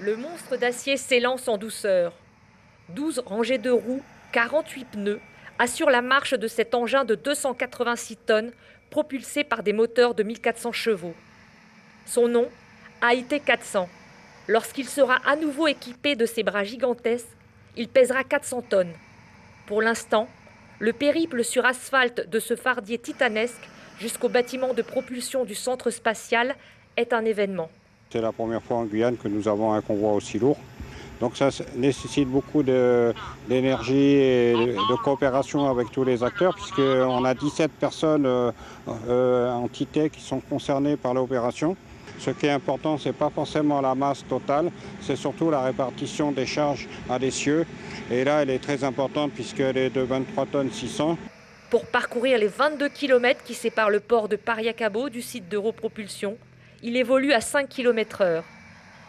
Le monstre d'acier s'élance en douceur. 12 rangées de roues, 48 pneus assurent la marche de cet engin de 286 tonnes propulsé par des moteurs de 1400 chevaux. Son nom, AIT 400. Lorsqu'il sera à nouveau équipé de ces bras gigantesques, il pèsera 400 tonnes. Pour l'instant, le périple sur asphalte de ce fardier titanesque jusqu'au bâtiment de propulsion du centre spatial est un événement. C'est la première fois en Guyane que nous avons un convoi aussi lourd. Donc ça nécessite beaucoup d'énergie et de coopération avec tous les acteurs, puisqu'on a 17 personnes entités qui sont concernées par l'opération. Ce qui est important, ce n'est pas forcément la masse totale, c'est surtout la répartition des charges à l'essieu. Et là, elle est très importante puisqu'elle est de 23 tonnes 600. Pour parcourir les 22 km qui séparent le port de Pariacabo du site d'Europropulsion, il évolue à 5 km/h.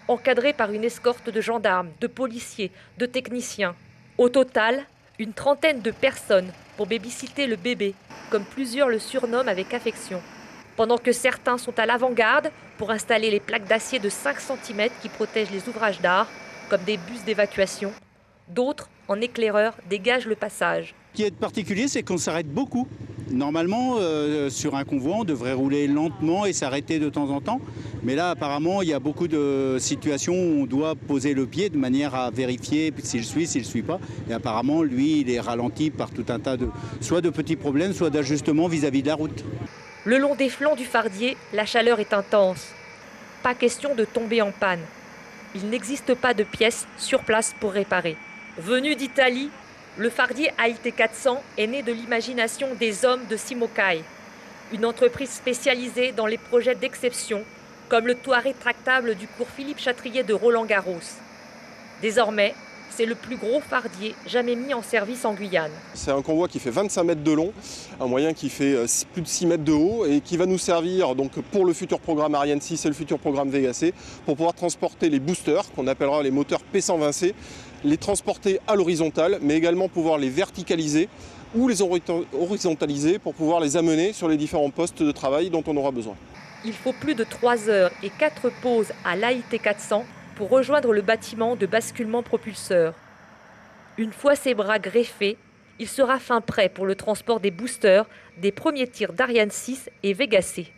Encadré par une escorte de gendarmes, de policiers, de techniciens. Au total, une trentaine de personnes pour babysitter le bébé, comme plusieurs le surnomment avec affection. Pendant que certains sont à l'avant-garde pour installer les plaques d'acier de 5 cm qui protègent les ouvrages d'art, comme des bus d'évacuation, d'autres, en éclaireur, dégagent le passage. Ce qui est particulier, c'est qu'on s'arrête beaucoup. Normalement, sur un convoi, on devrait rouler lentement et s'arrêter de temps en temps. Mais là, apparemment, il y a beaucoup de situations où on doit poser le pied de manière à vérifier s'il suit pas. Et apparemment, lui, il est ralenti par tout un tas soit de petits problèmes, soit d'ajustements vis-à-vis de la route. Le long des flancs du fardier, la chaleur est intense. Pas question de tomber en panne. Il n'existe pas de pièces sur place pour réparer. Venu d'Italie, le fardier AIT 400 est né de l'imagination des hommes de Simokai, une entreprise spécialisée dans les projets d'exception, comme le toit rétractable du cours Philippe Chatrier de Roland-Garros. Désormais, c'est le plus gros fardier jamais mis en service en Guyane. C'est un convoi qui fait 25 mètres de long, un moyen qui fait plus de 6 mètres de haut et qui va nous servir donc pour le futur programme Ariane 6 et le futur programme Vega C pour pouvoir transporter les boosters, qu'on appellera les moteurs P120C, les transporter à l'horizontale, mais également pouvoir les verticaliser ou les horizontaliser pour pouvoir les amener sur les différents postes de travail dont on aura besoin. Il faut plus de 3 heures et 4 pauses à l'AIT 400 pour rejoindre le bâtiment de basculement propulseur. Une fois ses bras greffés, il sera fin prêt pour le transport des boosters des premiers tirs d'Ariane 6 et Vega C.